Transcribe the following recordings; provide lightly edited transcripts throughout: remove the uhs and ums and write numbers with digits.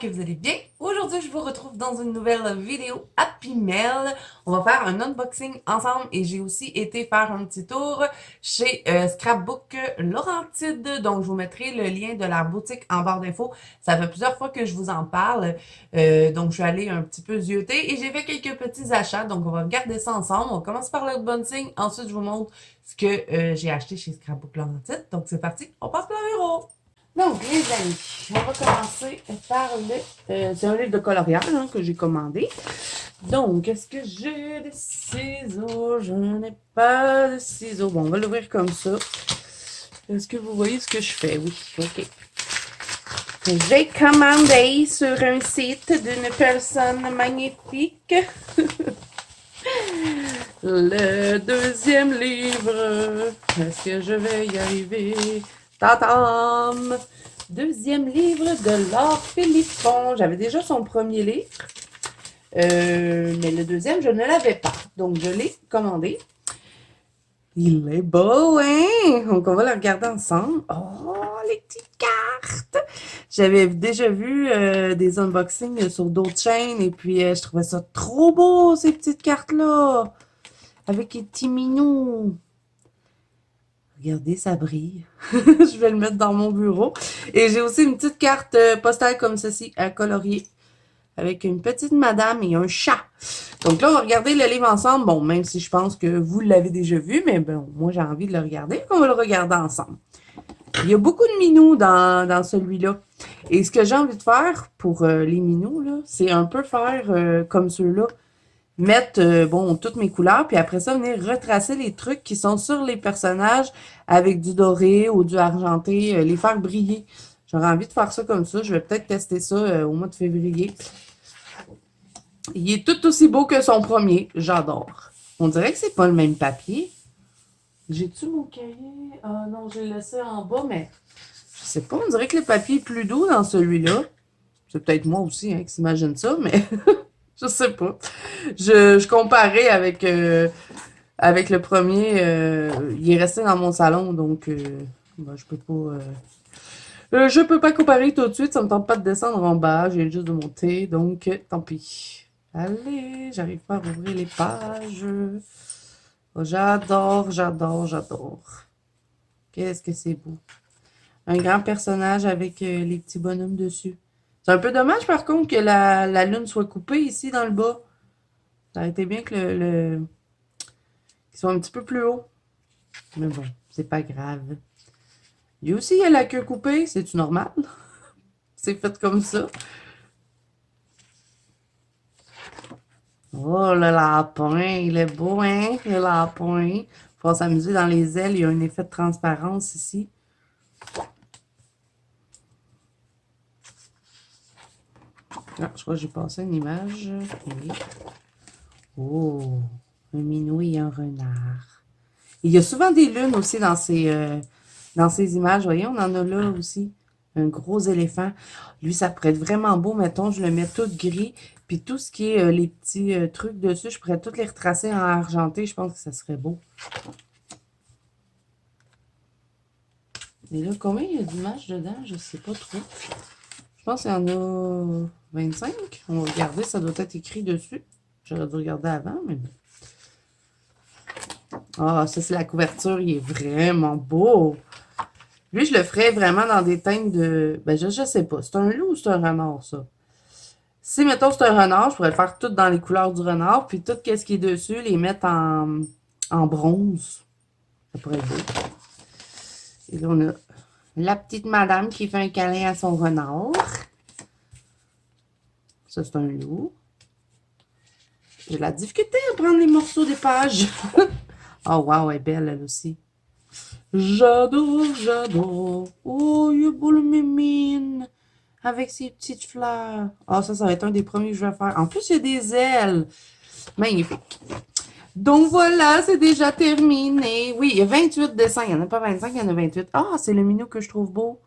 que vous allez bien. Aujourd'hui, je vous retrouve dans une nouvelle vidéo Happy Mail. On va faire un unboxing ensemble et j'ai aussi été faire un petit tour chez Scrapbook Laurentide. Donc, je vous mettrai le lien de la boutique en barre d'infos. Ça fait plusieurs fois que je vous en parle. Donc, je suis allée un petit peu zioter et j'ai fait quelques petits achats. Donc, on va regarder ça ensemble. On commence par l'unboxing. Ensuite, je vous montre ce que j'ai acheté chez Scrapbook Laurentide. Donc, c'est parti. On passe par le bureau. Donc, les amis, on va commencer par c'est un livre de coloriage que j'ai commandé. Donc, est-ce que j'ai des ciseaux? Je n'ai pas de ciseaux. Bon, on va l'ouvrir comme ça. Est-ce que vous voyez ce que je fais? Oui, ok. J'ai commandé sur un site d'une personne magnifique le deuxième livre. Est-ce que je vais y arriver? Tatam! Deuxième livre de Laure Philippon. J'avais déjà son premier livre, mais le deuxième, je ne l'avais pas. Donc, je l'ai commandé. Il est beau, hein? Donc, on va le regarder ensemble. Oh, les petites cartes! J'avais déjà vu des unboxings sur d'autres chaînes et puis je trouvais ça trop beau, ces petites cartes-là! Avec les petits minous. Regardez, ça brille. Je vais le mettre dans mon bureau. Et j'ai aussi une petite carte postale comme ceci, à colorier, avec une petite madame et un chat. Donc là, on va regarder le livre ensemble. Bon, même si je pense que vous l'avez déjà vu, mais bon, moi j'ai envie de le regarder. On va le regarder ensemble. Il y a beaucoup de minous dans celui-là. Et ce que j'ai envie de faire pour les minous, là, c'est un peu faire comme ceux-là. Mettre, bon, toutes mes couleurs, puis après ça, venir retracer les trucs qui sont sur les personnages avec du doré ou du argenté, les faire briller. J'aurais envie de faire ça comme ça. Je vais peut-être tester ça au mois de février. Il est tout aussi beau que son premier. J'adore. On dirait que c'est pas le même papier. J'ai-tu mon cahier? Ah non, j'ai laissé en bas, mais je sais pas. On dirait que le papier est plus doux dans celui-là. C'est peut-être moi aussi qui s'imagine ça, mais je sais pas. Je comparais avec le premier. Il est resté dans mon salon, donc ben, je peux pas comparer tout de suite. Ça me tente pas de descendre en bas. J'ai juste de monter, donc tant pis. Allez, j'arrive pas à ouvrir les pages. Oh, j'adore, j'adore, j'adore. Qu'est-ce que c'est beau. Un grand personnage avec les petits bonhommes dessus. C'est un peu dommage, par contre, que la lune soit coupée ici dans le bas. Ça aurait été bien que qu'il soit un petit peu plus haut. Mais bon, c'est pas grave. Lui aussi, il a la queue coupée. C'est-tu normal? C'est fait comme ça. Oh, le lapin, il est beau, hein? Le lapin. Faut s'amuser dans les ailes. Il y a un effet de transparence ici. Ah, je crois que j'ai passé une image. Oui. Oh, un minou et un renard. Il y a souvent des lunes aussi dans ces images. Vous voyez, on en a là aussi. Un gros éléphant. Lui, ça pourrait être vraiment beau. Mettons, je le mets tout gris. Puis tout ce qui est les petits trucs dessus, je pourrais tous les retracer en argenté. Je pense que ça serait beau. Et là, combien il y a d'images dedans? Je sais pas trop. Je pense qu'il y en a 25. On va regarder, ça doit être écrit dessus. J'aurais dû regarder avant, mais bon. Ah, ça, c'est la couverture. Il est vraiment beau. Lui, je le ferais vraiment dans des teintes de... Ben, je sais pas. C'est un loup ou c'est un renard, ça? Si, mettons, c'est un renard, je pourrais le faire tout dans les couleurs du renard, puis tout ce qui est dessus, les mettre en bronze. Ça pourrait être beau. Et là, on a la petite madame qui fait un câlin à son renard. Ça, c'est un loup. J'ai la difficulté à prendre les morceaux des pages. Oh, wow, elle est belle, elle aussi. J'adore, j'adore. Oh, il est beau le mimine. Avec ses petites fleurs. Ah, ça va être un des premiers que je vais faire. En plus, il y a des ailes. Magnifique. Donc voilà, c'est déjà terminé. Oui, il y a 28 dessins. Il n'y en a pas 25, il y en a 28. Ah, c'est le minou que je trouve beau.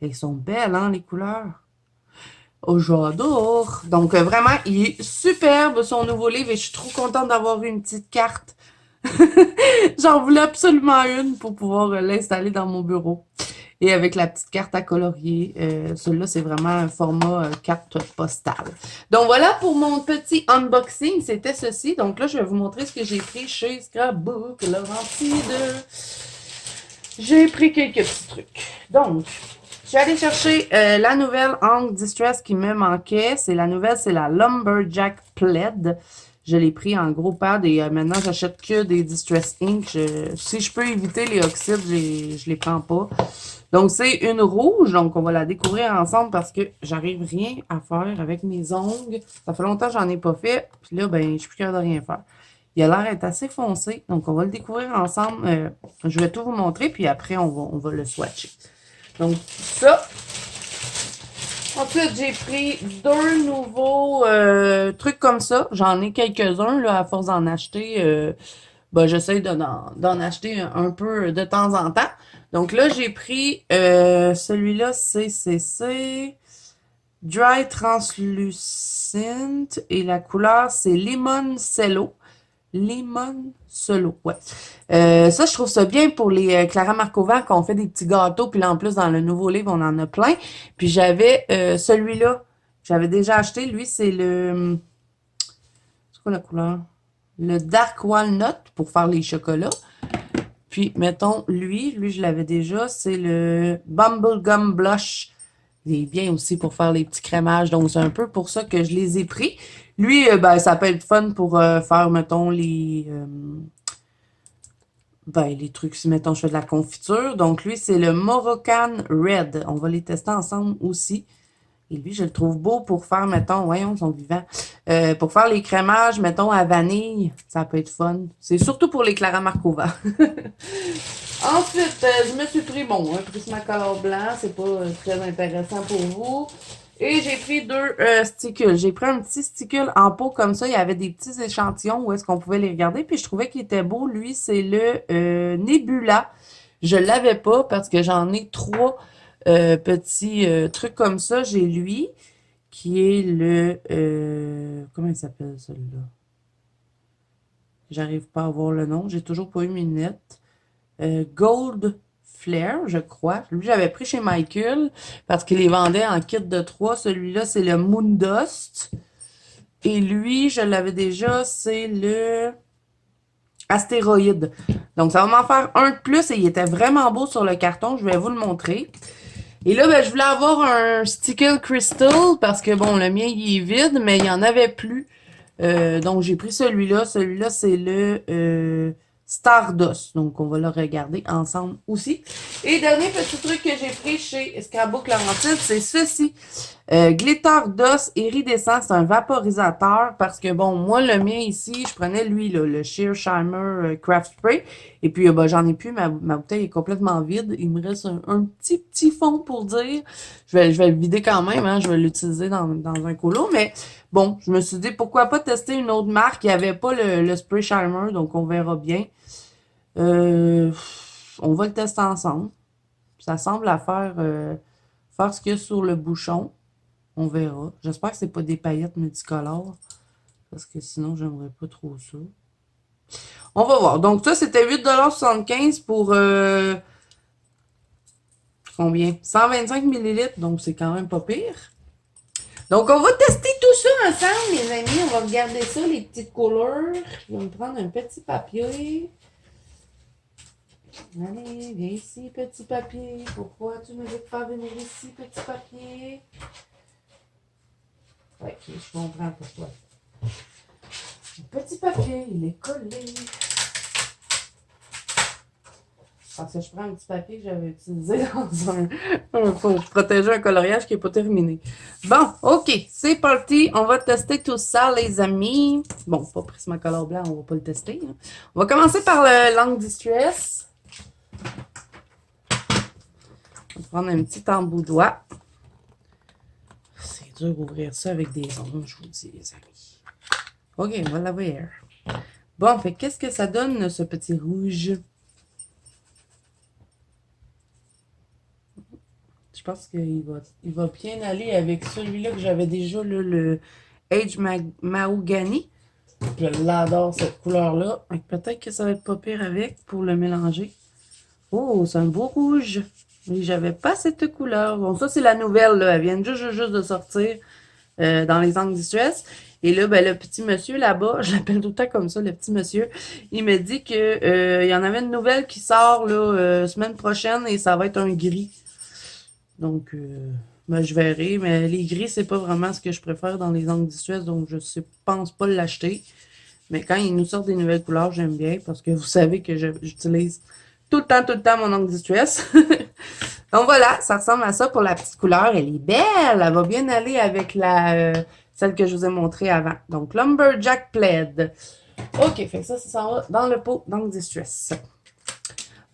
Elles sont belles, hein, les couleurs. Oh, j'adore. Donc, vraiment, il est superbe, son nouveau livre. Et je suis trop contente d'avoir eu une petite carte. J'en voulais absolument une pour pouvoir l'installer dans mon bureau. Et avec la petite carte à colorier. Celui-là, c'est vraiment un format carte postale. Donc voilà pour mon petit unboxing. C'était ceci. Donc là, je vais vous montrer ce que j'ai pris chez Scrapbook Laurentide. J'ai pris quelques petits trucs. Donc, je suis allée chercher la nouvelle Hank Distress qui me manquait. C'est la nouvelle, c'est la Lumberjack Plaid. Je l'ai pris en gros pad et maintenant, j'achète que des Distress Ink. Si je peux éviter les oxydes, je les prends pas. Donc, c'est une rouge. Donc, on va la découvrir ensemble parce que j'arrive rien à faire avec mes ongles. Ça fait longtemps que j'en ai pas fait. Puis là, ben, je suis plus capable de rien faire. Il a l'air d'être assez foncé. Donc, on va le découvrir ensemble. Je vais tout vous montrer. Puis après, on va le swatcher. Donc, ça. Ensuite, j'ai pris deux nouveaux trucs comme ça. J'en ai quelques-uns, là, à force d'en acheter. Ben, j'essaie d'en acheter un peu de temps en temps. Donc là, j'ai pris celui-là, CCC Dry Translucent. Et la couleur, c'est Lemon Cello. Lemon Solo, ouais. Ça, je trouve ça bien pour les Clara Markova quand on fait des petits gâteaux. Puis là, en plus, dans le nouveau livre, on en a plein. Puis j'avais celui-là. J'avais déjà acheté. Lui, c'est le... C'est quoi la couleur? Le Dark Walnut pour faire les chocolats. Puis, mettons, lui, je l'avais déjà. C'est le Bubblegum Blush. Il est bien aussi pour faire les petits crémages. Donc, c'est un peu pour ça que je les ai pris. Lui, ben, ça peut être fun pour faire, mettons, les trucs, si, mettons, je fais de la confiture. Donc, lui, c'est le Moroccan Red. On va les tester ensemble aussi. Et lui, je le trouve beau pour faire, mettons, voyons, ils sont vivants. Pour faire les crémages, mettons, à vanille. Ça peut être fun. C'est surtout pour les Clara Markova. Ensuite, je me suis pris, bon, un Prismacolor blanc, c'est pas très intéressant pour vous. Et j'ai pris deux sticules. J'ai pris un petit sticule en pot comme ça. Il y avait des petits échantillons où est-ce qu'on pouvait les regarder. Puis je trouvais qu'il était beau. Lui, c'est le Nebula. Je l'avais pas parce que j'en ai trois petits trucs comme ça. J'ai lui, qui est le... comment il s'appelle celui-là? J'arrive pas à voir le nom. J'ai toujours pas eu mes lunettes. Gold Flare, je crois. Lui, j'avais pris chez Michael parce qu'il les vendait en kit de 3. Celui-là, c'est le Moondust. Et lui, je l'avais déjà, c'est le Astéroïde. Donc, ça va m'en faire un de plus et il était vraiment beau sur le carton. Je vais vous le montrer. Et là, ben, je voulais avoir un Stickle Crystal parce que, bon, le mien, il est vide, mais il n'y en avait plus. Donc, j'ai pris celui-là. Celui-là, c'est le Stardust. Donc, on va le regarder ensemble aussi. Et dernier petit truc que j'ai pris chez Scrapbook Laurentide, c'est ceci. Glitter Dust Iridescent, c'est un vaporisateur parce que, bon, moi, le mien ici, je prenais lui, là, le Sheer Shimer Craft Spray. Et puis, ben, j'en ai plus, ma bouteille est complètement vide. Il me reste un petit fond pour dire. Je vais le vider quand même, hein, je vais l'utiliser dans un colo, mais bon, je me suis dit, pourquoi pas tester une autre marque? Il n'y avait pas le Spray Shimer, donc on verra bien. On va le tester ensemble. Ça semble à faire ce qu'il y a sur le bouchon. On verra. J'espère que c'est pas des paillettes multicolores. Parce que sinon, j'aimerais pas trop ça. On va voir. Donc, ça, c'était 8,75 $ pour combien? 125 ml. Donc, c'est quand même pas pire. Donc, on va tester tout ça ensemble, les amis. On va regarder ça, les petites couleurs. Je vais me prendre un petit papier. Allez, viens ici, petit papier. Pourquoi tu me veux faire venir ici, petit papier? Ok, je comprends pourquoi. Le petit papier, il est collé. Parce que je prends un petit papier que j'avais utilisé pour protéger un coloriage qui n'est pas terminé. Bon, ok, c'est parti. On va tester tout ça, les amis. Bon, pas Prismacolor blanc, on va pas le tester. Hein. On va commencer par le Long Distress. On va prendre un petit embout doigt. C'est dur d'ouvrir ça avec des ongles, je vous dis, les amis. Ok, on va l'ouvrir. Bon, fait qu'est-ce que ça donne, ce petit rouge? Je pense qu'il va bien aller avec celui-là que j'avais déjà, là, le Age Mahogany. Je l'adore, cette couleur-là. Peut-être que ça va être pas pire avec pour le mélanger. Oh, c'est un beau rouge. Oui, j'avais pas cette couleur. Bon, ça, c'est la nouvelle, là. Elle vient juste de sortir dans les angles Distress. Et là, ben, le petit monsieur là-bas, je l'appelle tout le temps comme ça, le petit monsieur, il me dit que il y en avait une nouvelle qui sort là, semaine prochaine et ça va être un gris. Donc, ben, je verrai. Mais les gris, c'est pas vraiment ce que je préfère dans les angles Distress, donc je pense pas l'acheter. Mais quand ils nous sortent des nouvelles couleurs, j'aime bien parce que vous savez que j'utilise tout le temps mon ongle distress. Donc voilà, ça ressemble à ça pour la petite couleur. Elle est belle, elle va bien aller avec celle que je vous ai montrée avant. Donc Lumberjack Plaid. Ok, fait que ça va dans le pot d'ongle distress.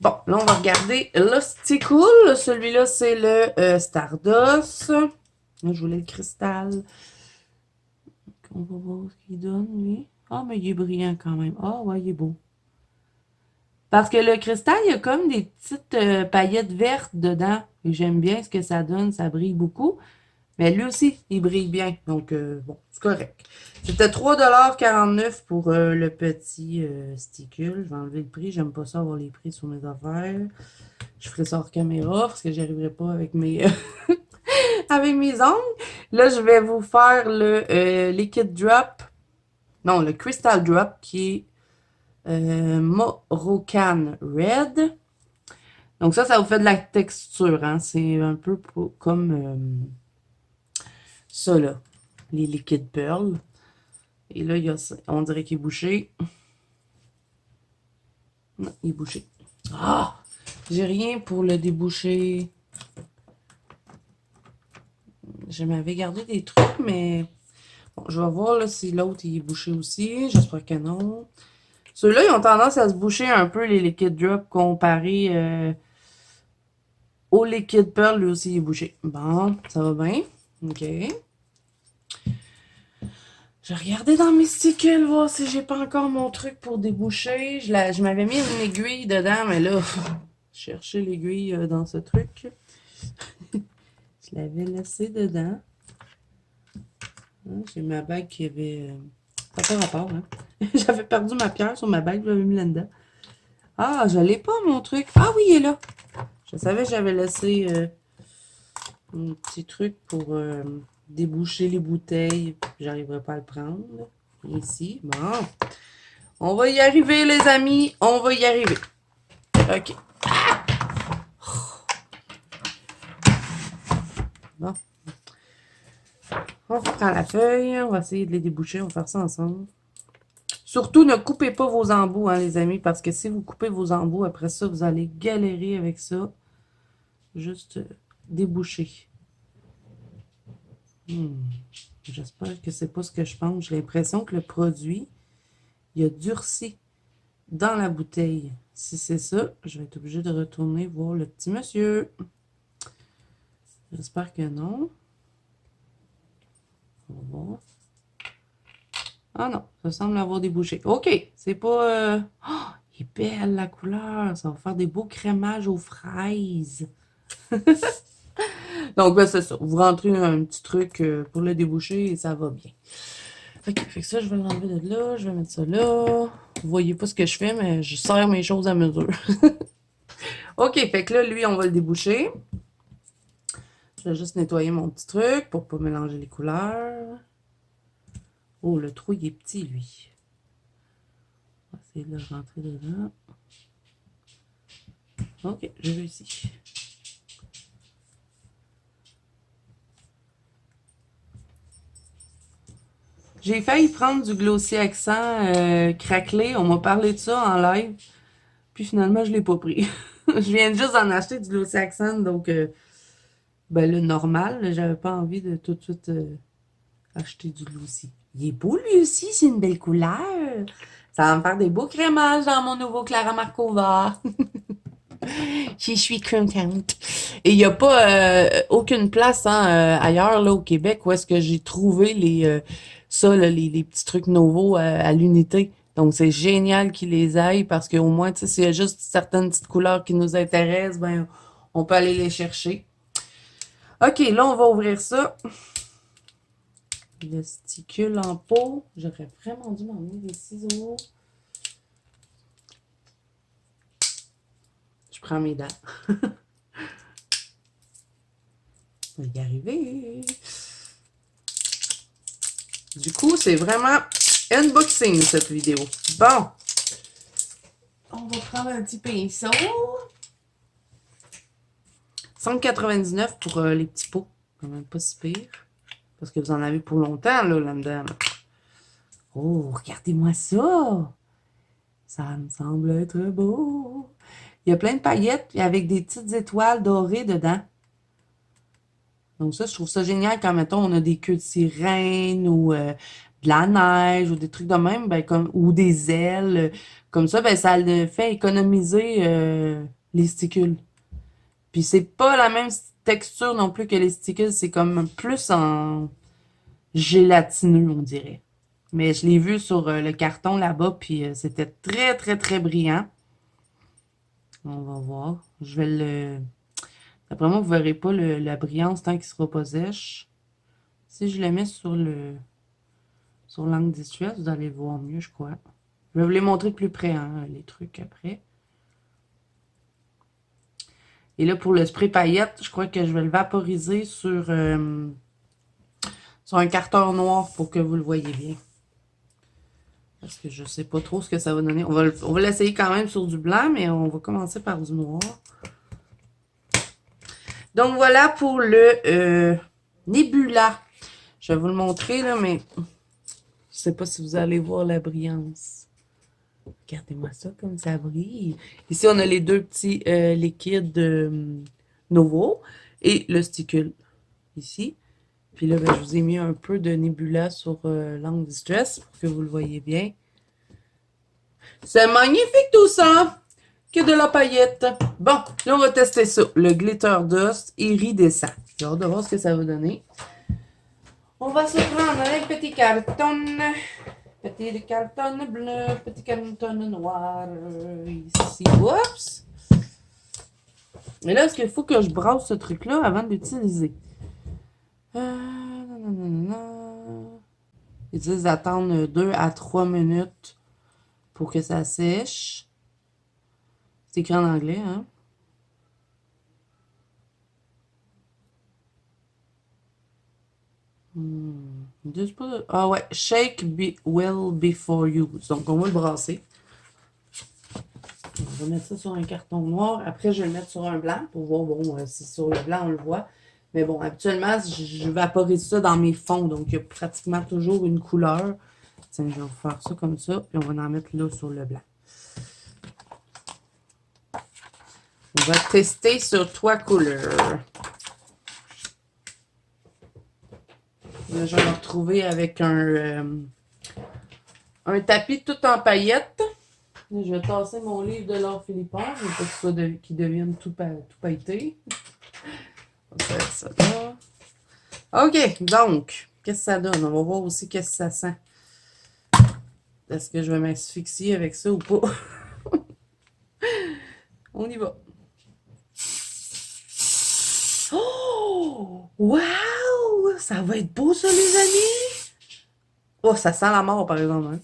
Bon, là on va regarder l'Osticool. Celui-là c'est le Stardust. Là, je voulais le cristal. On va voir ce qu'il donne lui. Ah, mais il est brillant quand même. Ah, ouais, il est beau. Parce que le cristal, il y a comme des petites paillettes vertes dedans. Et j'aime bien ce que ça donne. Ça brille beaucoup. Mais lui aussi, il brille bien. Donc, bon, c'est correct. C'était 3,49 $ pour le petit sticule. Je vais enlever le prix. J'aime pas ça avoir les prix sur mes affaires. Je ferai ça hors caméra parce que j'y arriverai pas avec mes avec mes ongles. Là, je vais vous faire le Liquid Drop. Non, le Crystal Drop qui est Moroccan Red. Donc ça vous fait de la texture. Hein? C'est un peu comme ça, là. Les Liquid Pearl. Et là, il y a ça. On dirait qu'il est bouché. Non, il est bouché. Ah! J'ai rien pour le déboucher. Je m'avais gardé des trucs, mais... Bon, je vais voir là, si l'autre il est bouché aussi. J'espère que non. Ceux-là, ils ont tendance à se boucher un peu, les Liquid Drop, comparé au Liquid Pearl. Lui aussi, il est bouché. Bon, ça va bien. OK. Je regardais dans mes stickers, voir si j'ai pas encore mon truc pour déboucher. Je m'avais mis une aiguille dedans, mais là, chercher l'aiguille dans ce truc. Je l'avais laissé dedans. J'ai ma bague qui avait... pas de rapport, hein. J'avais perdu ma pierre sur ma bague, je l'avais mis là-dedans. Ah, je l'ai pas, mon truc. Ah oui, il est là. Je savais que j'avais laissé un petit truc pour déboucher les bouteilles. J'arriverai pas à le prendre. Ici, bon. On va y arriver, les amis. On va y arriver. OK. Bon. On reprend la feuille. On va essayer de les déboucher. On va faire ça ensemble. Surtout, ne coupez pas vos embouts, hein, les amis, parce que si vous coupez vos embouts, après ça, vous allez galérer avec ça. Juste déboucher. J'espère que c'est pas ce que je pense. J'ai l'impression que le produit, il a durci dans la bouteille. Si c'est ça, je vais être obligée de retourner voir le petit monsieur. J'espère que non. On va voir. Ah non, ça semble avoir débouché. OK, c'est pas... Oh, il est belle la couleur. Ça va faire des beaux crémages aux fraises. Donc, ben, c'est ça. Vous rentrez un petit truc pour le déboucher et ça va bien. OK, fait que ça, je vais l'enlever de là. Je vais mettre ça là. Vous voyez pas ce que je fais, mais je serre mes choses à mesure. OK, fait que là, lui, on va le déboucher. Je vais juste nettoyer mon petit truc pour pas mélanger les couleurs. Oh, le trou, il est petit, lui. On va essayer de le rentrer dedans. OK, j'ai réussi. J'ai failli prendre du Glossy Accent craquelé. On m'a parlé de ça en live. Puis finalement, je l'ai pas pris. Je viens juste d'en acheter du Glossy Accent, donc ben le normal. J'avais pas envie de tout de suite acheter du Glossy. Il est beau lui aussi, c'est une belle couleur. Ça va me faire des beaux crémages dans mon nouveau Clara Markova. Je suis contente. Et il n'y a pas aucune place hein, ailleurs là, au Québec où est-ce que j'ai trouvé ça, là, les petits trucs nouveaux à l'unité. Donc, c'est génial qu'ils les aillent parce qu'au moins, tu sais, s'il y a juste certaines petites couleurs qui nous intéressent, ben, on peut aller les chercher. OK, là, on va ouvrir ça. Le sticule en pot. J'aurais vraiment dû m'emmener des ciseaux. Je prends mes dents. Je vais y arriver. Du coup, c'est vraiment unboxing, cette vidéo. Bon. On va prendre un petit pinceau. 5,99 pour les petits pots. Quand même pas si pire. Parce que vous en avez pour longtemps, là-dedans. Oh, regardez-moi ça! Ça me semble être beau. Il y a plein de paillettes avec des petites étoiles dorées dedans. Donc ça, je trouve ça génial quand, mettons, on a des queues de sirène ou de la neige ou des trucs de même, ben, ou des ailes. Comme ça, ben, ça le fait économiser les sticules. Puis c'est pas la même texture non plus que les stickers, c'est comme plus en gélatineux, on dirait. Mais je l'ai vu sur le carton là-bas, puis c'était très, très, très brillant. On va voir. Je vais le... D'après moi, vous verrez pas la brillance tant qu'il sera pas sèche. Si je le mets sur l'angle distress, vous allez voir mieux, je crois. Je vais vous les montrer de plus près, hein, les trucs après. Et là, pour le spray paillette, je crois que je vais le vaporiser sur un carton noir pour que vous le voyez bien. Parce que je sais pas trop ce que ça va donner. On va l'essayer quand même sur du blanc, mais on va commencer par du noir. Donc, voilà pour le Nebula. Je vais vous le montrer, là, mais je sais pas si vous allez voir la brillance. Regardez-moi ça, comme ça brille. Ici, on a les deux petits liquides Novo et le sticule ici. Puis là, ben, je vous ai mis un peu de Nebula sur l'angle distress pour que vous le voyez bien. C'est magnifique tout ça! Que de la paillette. Bon, là, on va tester ça. Le glitter dust iridescent. J'ai hâte de voir ce que ça va donner. On va se prendre un petit carton. Petit carton bleu, petit carton noir. Ici. Oups! Et là, est-ce qu'il faut que je brasse ce truc-là avant de l'utiliser? Ils disent d'attendre 2 à 3 minutes pour que ça sèche. C'est écrit en anglais, hein? Ah ouais, shake well before use. Donc, on va le brasser. On va mettre ça sur un carton noir. Après, je vais le mettre sur un blanc pour voir, bon, si sur le blanc, on le voit. Mais bon, habituellement, je vaporise ça dans mes fonds. Donc, il y a pratiquement toujours une couleur. Tiens, je vais faire ça comme ça. Puis, on va en mettre là sur le blanc. On va tester sur 3 couleurs. Là, je vais me retrouver avec un tapis tout en paillettes. Là, je vais tasser mon livre de l'art philippin. Je veux pas qu'il devienne tout pailleté. On va faire ça là. OK, donc, qu'est-ce que ça donne? On va voir aussi qu'est-ce que ça sent. Est-ce que je vais m'asphyxier avec ça ou pas? On y va. Oh! Wow! Ça va être beau, ça, les amis! Oh, ça sent la mort, par exemple. Hein?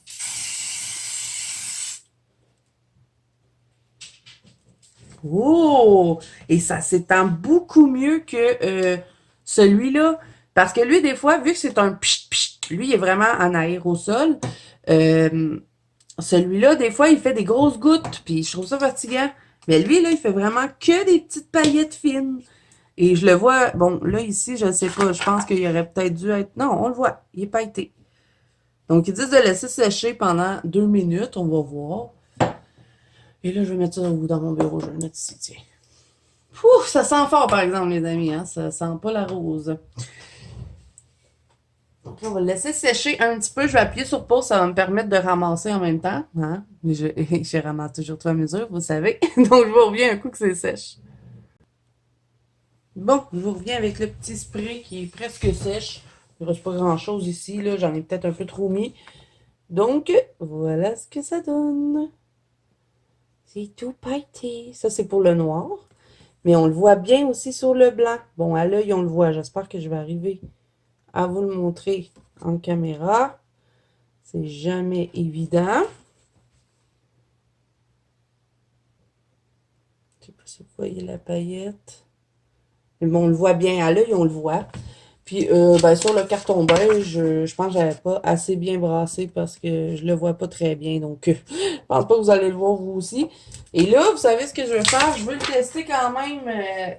Oh! Et ça s'étend beaucoup mieux que celui-là. Parce que lui, des fois, vu que c'est un pchit, pchit, lui, il est vraiment en aérosol. Celui-là, des fois, il fait des grosses gouttes. Puis je trouve ça fatigant. Mais lui, là, il fait vraiment que des petites paillettes fines. Et je le vois, bon, là, ici, je ne sais pas. Je pense qu'il aurait peut-être dû être... Non, on le voit. Il est pailleté. Donc, ils disent de laisser sécher pendant 2 minutes. On va voir. Et là, je vais mettre ça dans mon bureau. Je vais le mettre ici, tiens. Ouf, ça sent fort, par exemple, les amis. Hein? Ça sent pas la rose. Donc là, on va le laisser sécher un petit peu. Je vais appuyer sur pause. Ça va me permettre de ramasser en même temps. Hein? Je ramasse toujours tout à mesure, vous savez. Donc, je vous reviens un coup que c'est sèche. Bon, je vous reviens avec le petit spray qui est presque sèche. Il ne reste pas grand-chose ici. Là, j'en ai peut-être un peu trop mis. Donc, voilà ce que ça donne. C'est tout pailleté. Ça, c'est pour le noir. Mais on le voit bien aussi sur le blanc. Bon, à l'œil, on le voit. J'espère que je vais arriver à vous le montrer en caméra. C'est jamais évident. Je ne sais pas si vous voyez la paillette. Mais bon, on le voit bien à l'œil, on le voit. Puis ben, sur le carton beige, je pense que j'avais pas assez bien brassé parce que je le vois pas très bien. Donc, je pense pas que vous allez le voir vous aussi. Et là, vous savez ce que je veux faire? Je veux le tester quand même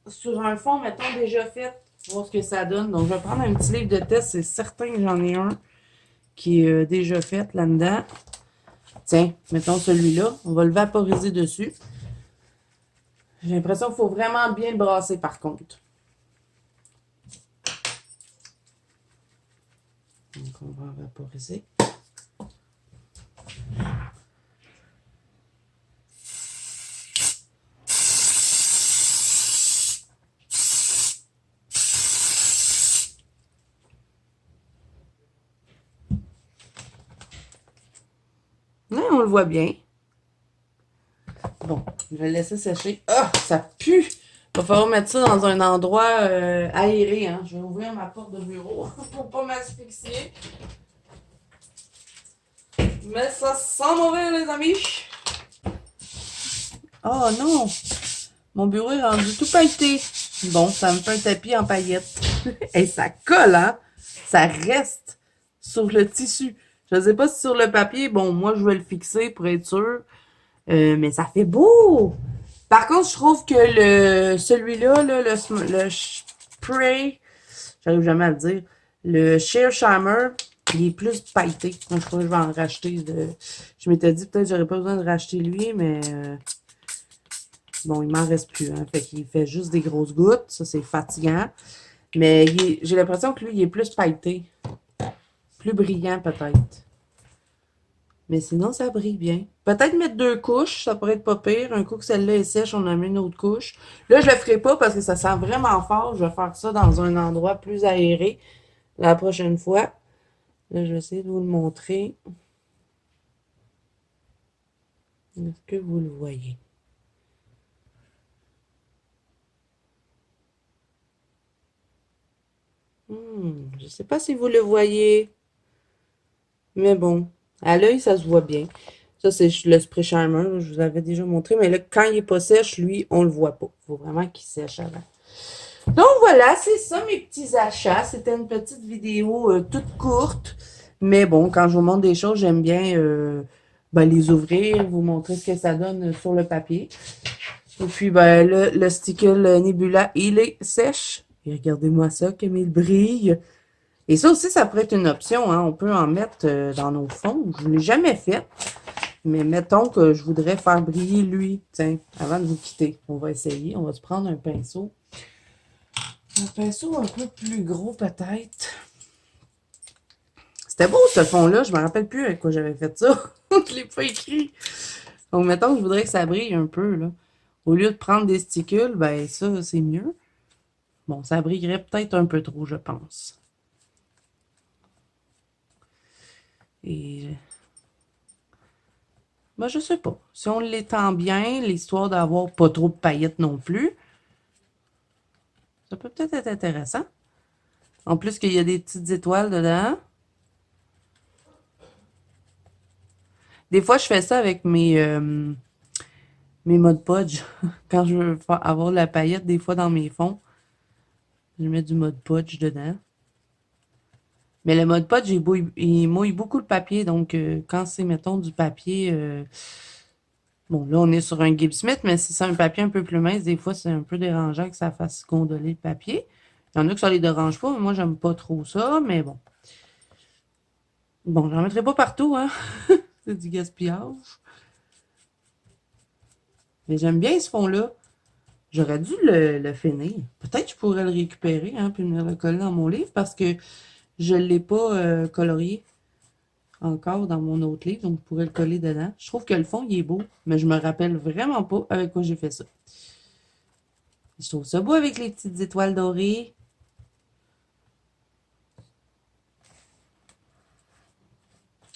sur un fond, mettons, déjà fait. Voir ce que ça donne. Donc, je vais prendre un petit livre de test. C'est certain que j'en ai un qui est déjà fait là-dedans. Tiens, mettons celui-là. On va le vaporiser dessus. J'ai l'impression qu'il faut vraiment bien le brasser par contre. Donc, on va vaporiser. Ouais, on le voit bien. Bon, je vais le laisser sécher. Ah, ça pue! Il va falloir mettre ça dans un endroit aéré. Hein. Je vais ouvrir ma porte de bureau pour pas m'asphyxier. Mais ça sent mauvais, les amis. Oh non! Mon bureau est rendu tout pailleté. Bon, ça me fait un tapis en paillettes. Et ça colle, hein? Ça reste sur le tissu. Je ne sais pas si sur le papier, bon, moi, je vais le fixer pour être sûr. Mais ça fait beau! Par contre, je trouve que celui-là, là, le spray, j'arrive jamais à le dire, le Sheer Shimmer, il est plus pailleté. Donc, je crois que je vais en racheter. Je m'étais dit peut-être que j'aurais pas besoin de racheter lui, mais bon, il m'en reste plus. Hein, fait qu'il fait juste des grosses gouttes. Ça, c'est fatigant. Mais j'ai l'impression que lui, il est plus pailleté. Plus brillant, peut-être. Mais sinon, ça brille bien. Peut-être mettre 2 couches, ça pourrait être pas pire. Un coup que celle-là est sèche, on en met une autre couche. Là, je le ferai pas parce que ça sent vraiment fort. Je vais faire ça dans un endroit plus aéré la prochaine fois. Là, je vais essayer de vous le montrer. Est-ce que vous le voyez? Je sais pas si vous le voyez. Mais bon, à l'œil, ça se voit bien. Ça, c'est le spray charmer, je vous avais déjà montré. Mais là, quand il est pas sèche, lui, on le voit pas. Il faut vraiment qu'il sèche avant. Donc voilà, c'est ça mes petits achats. C'était une petite vidéo toute courte. Mais bon, quand je vous montre des choses, j'aime bien ben, les ouvrir, vous montrer ce que ça donne sur le papier. Et puis, ben, le sticker Nebula, il est sèche. Et regardez-moi ça, comme il brille. Et ça aussi, ça pourrait être une option. Hein. On peut en mettre dans nos fonds. Je ne l'ai jamais fait. Mais mettons que je voudrais faire briller lui. Tiens, avant de vous quitter, on va essayer. On va se prendre un pinceau. Un pinceau un peu plus gros peut-être. C'était beau ce fond-là. Je me rappelle plus avec quoi j'avais fait ça. Je l'ai pas écrit. Donc, mettons que je voudrais que ça brille un peu. Là. Au lieu de prendre des sticules, ben ça, c'est mieux. Bon, ça brillerait peut-être un peu trop, je pense. Et ben, je sais pas. Si on l'étend bien, l'histoire d'avoir pas trop de paillettes non plus, ça peut peut-être être intéressant. En plus qu'il y a des petites étoiles dedans. Des fois, je fais ça avec mes Mod Podge. Quand je veux avoir de la paillette, des fois dans mes fonds, je mets du Mod Podge dedans. Mais le Mod Podge, il mouille beaucoup le papier. Donc, quand c'est, mettons, du papier... bon, là, on est sur un Gibbs Smith, mais si c'est un papier un peu plus mince, des fois, c'est un peu dérangeant que ça fasse gondoler le papier. Il y en a que ça les dérange pas, mais moi, j'aime pas trop ça, mais bon. Bon, j'en mettrai pas partout, hein. C'est du gaspillage. Mais j'aime bien ce fond-là. J'aurais dû le finir. Peut-être que je pourrais le récupérer, hein, puis venir le coller dans mon livre, parce que je ne l'ai pas colorié encore dans mon autre livre, donc je pourrais le coller dedans. Je trouve que le fond, il est beau, mais je me rappelle vraiment pas avec quoi j'ai fait ça. Je trouve ça beau avec les petites étoiles dorées.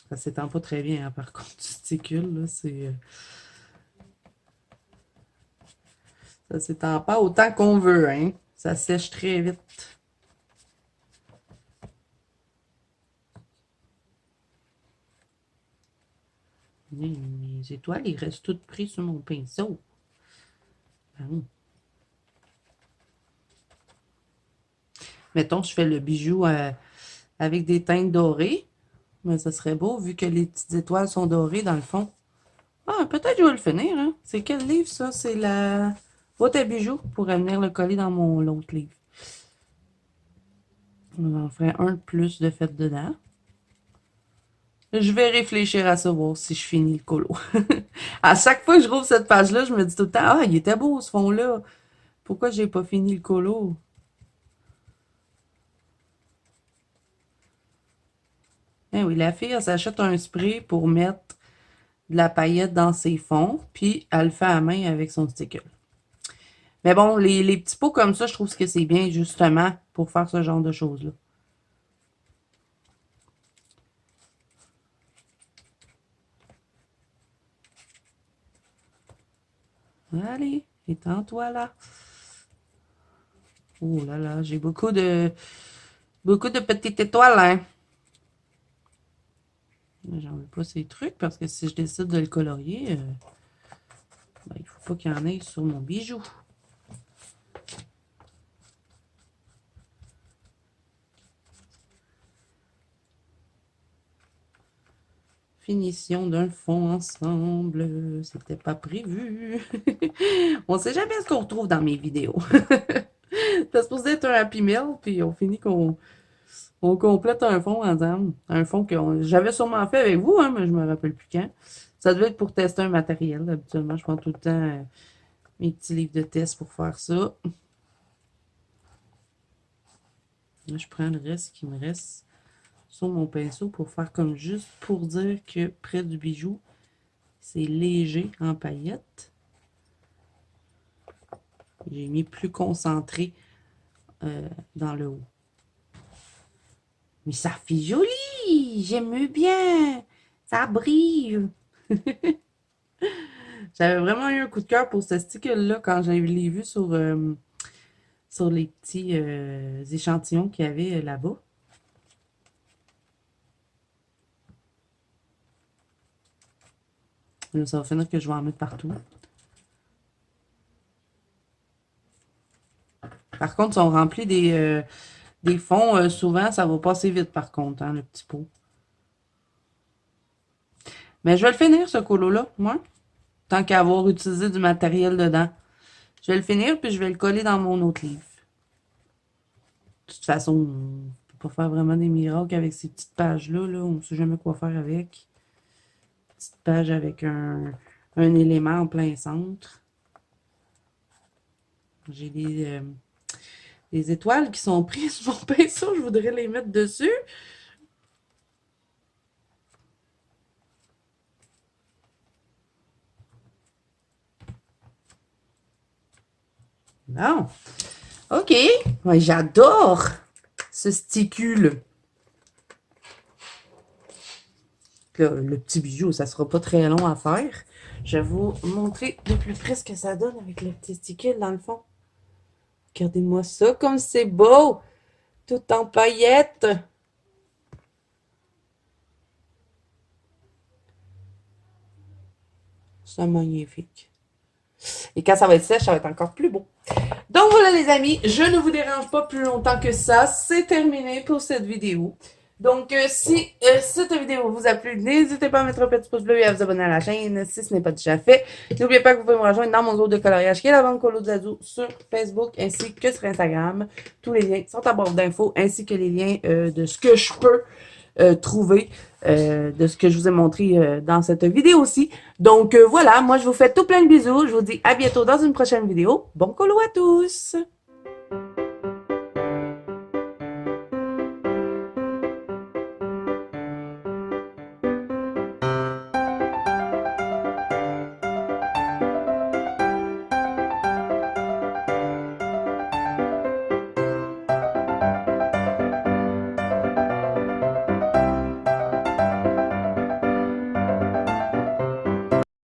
Ça s'étend pas très bien, hein, par contre, du sticule, là, ça s'étend pas autant qu'on veut, hein. Ça sèche très vite. Les étoiles, ils restent toutes prises sur mon pinceau. Ah, Mettons, je fais le bijou avec des teintes dorées. Mais ça serait beau, vu que les petites étoiles sont dorées dans le fond. Ah, peut-être que je vais le finir, hein. C'est quel livre, ça? C'est la boîte à bijoux. Pour venir le coller dans mon l'autre livre. On en ferait un de plus de fait dedans. Je vais réfléchir à ça, voir si je finis le colo. À chaque fois que je rouvre cette page-là, je me dis tout le temps, ah, il était beau ce fond-là. Pourquoi j'ai pas fini le colo? Eh oui, la fille, elle s'achète un spray pour mettre de la paillette dans ses fonds, puis elle le fait à main avec son sticker. Mais bon, les petits pots comme ça, je trouve que c'est bien justement pour faire ce genre de choses-là. Allez, étends-toi là. Oh là là, j'ai beaucoup de petites étoiles, hein. J'en veux pas ces trucs parce que si je décide de le colorier, ben, il faut pas qu'il y en ait sur mon bijou. Finition d'un fond ensemble. C'était pas prévu. On sait jamais ce qu'on retrouve dans mes vidéos. C'est supposé être un happy meal, puis on finit qu'on complète un fond ensemble. Un fond que j'avais sûrement fait avec vous, hein, mais je me rappelle plus quand. Ça devait être pour tester un matériel. Habituellement, je prends tout le temps mes petits livres de test pour faire ça. Là, je prends le reste qui me reste sur mon pinceau pour faire comme juste pour dire que près du bijou, c'est léger en paillettes. J'ai mis plus concentré dans le haut. Mais ça fait joli! J'aime bien! Ça brille! J'avais vraiment eu un coup de cœur pour ce sticker-là quand je l'ai vu sur les petits échantillons qu'il y avait là-bas. Là, ça va finir que je vais en mettre partout. Par contre, si on remplit des fonds, souvent, ça va passer vite, par contre, hein, le petit pot. Mais je vais le finir, ce colo-là, moi. Tant qu'à avoir utilisé du matériel dedans. Je vais le finir, puis je vais le coller dans mon autre livre. De toute façon, on ne peut pas faire vraiment des miracles avec ces petites pages-là. Là. On ne sait jamais quoi faire avec. Petite page avec un élément en plein centre. J'ai des étoiles qui sont prises sur mon pinceau. Je voudrais les mettre dessus. Non. OK. Ouais, j'adore ce sticule. Le petit bijou, ça sera pas très long à faire. Je vais vous montrer de plus près ce que ça donne avec le petit sticule dans le fond. Regardez-moi ça, comme c'est beau! Tout en paillettes. C'est magnifique. Et quand ça va être sèche, ça va être encore plus beau. Donc voilà les amis, je ne vous dérange pas plus longtemps que ça. C'est terminé pour cette vidéo. Donc si cette vidéo vous a plu, n'hésitez pas à mettre un petit pouce bleu et à vous abonner à la chaîne si ce n'est pas déjà fait. N'oubliez pas que vous pouvez me rejoindre dans mon groupe de coloriage qui est la Bande Colo Zazu sur Facebook ainsi que sur Instagram. Tous les liens sont en barre d'infos ainsi que les liens de ce que je peux trouver de ce que je vous ai montré dans cette vidéo-ci. Donc voilà, moi je vous fais tout plein de bisous. Je vous dis à bientôt dans une prochaine vidéo. Bon colo à tous!